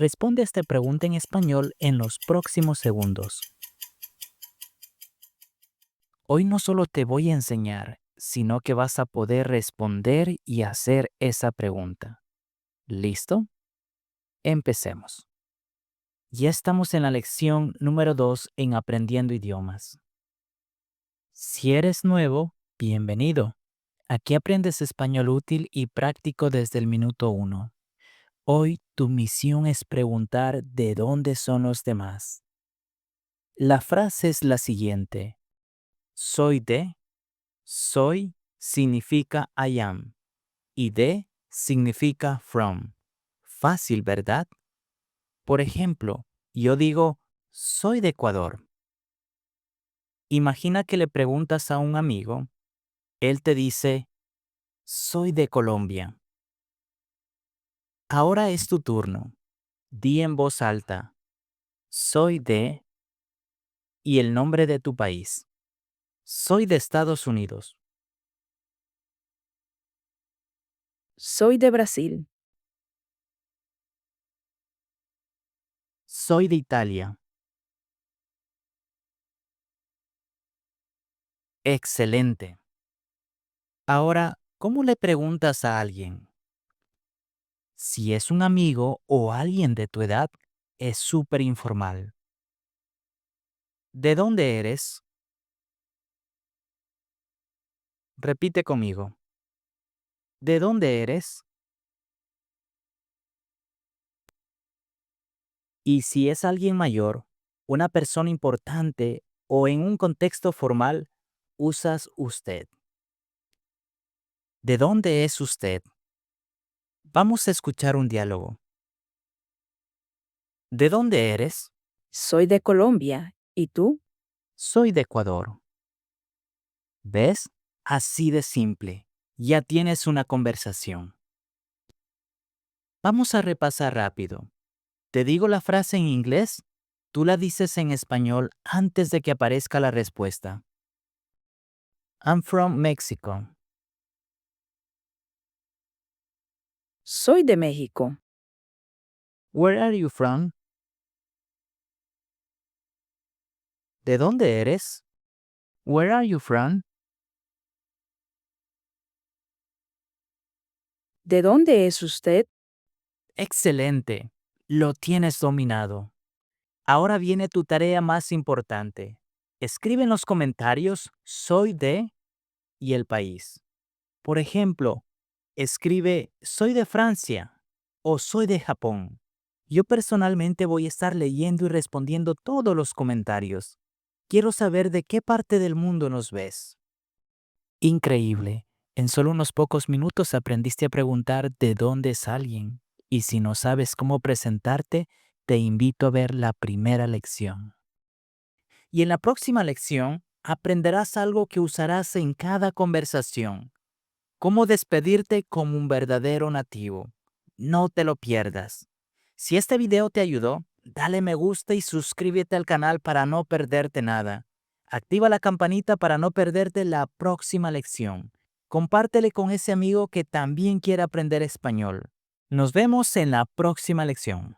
Responde a esta pregunta en español en los próximos segundos. Hoy no solo te voy a enseñar, sino que vas a poder responder y hacer esa pregunta. ¿Listo? Empecemos. Ya estamos en la lección número 2 en Aprendiendo Idiomas. Si eres nuevo, bienvenido. Aquí aprendes español útil y práctico desde el minuto 1. Hoy tu misión es preguntar de dónde son los demás. La frase es la siguiente. Soy de, soy significa I am y de significa from. Fácil, ¿verdad? Por ejemplo, yo digo, soy de Ecuador. Imagina que le preguntas a un amigo, él te dice, soy de Colombia. Ahora es tu turno. Di en voz alta, soy de y el nombre de tu país. Soy de Estados Unidos. Soy de Brasil. Soy de Italia. Excelente. Ahora, ¿cómo le preguntas a alguien? Si es un amigo o alguien de tu edad, es súper informal. ¿De dónde eres? Repite conmigo. ¿De dónde eres? Y si es alguien mayor, una persona importante o en un contexto formal, usas usted. ¿De dónde es usted? Vamos a escuchar un diálogo. ¿De dónde eres? Soy de Colombia. ¿Y tú? Soy de Ecuador. ¿Ves? Así de simple. Ya tienes una conversación. Vamos a repasar rápido. Te digo la frase en inglés, tú la dices en español antes de que aparezca la respuesta. I'm from Mexico. Soy de México. Where are you from? ¿De dónde eres? Where are you from? ¿De dónde es usted? Excelente. Lo tienes dominado. Ahora viene tu tarea más importante. Escribe en los comentarios soy de y el país. Por ejemplo, escribe soy de Francia o soy de Japón. Yo personalmente voy a estar leyendo y respondiendo todos los comentarios. Quiero saber de qué parte del mundo nos ves. Increíble. En solo unos pocos minutos aprendiste a preguntar de dónde es alguien. Y si no sabes cómo presentarte, te invito a ver la primera lección. Y en la próxima lección aprenderás algo que usarás en cada conversación. Cómo despedirte como un verdadero nativo. No te lo pierdas. Si este video te ayudó, dale me gusta y suscríbete al canal para no perderte nada. Activa la campanita para no perderte la próxima lección. Compártele con ese amigo que también quiere aprender español. Nos vemos en la próxima lección.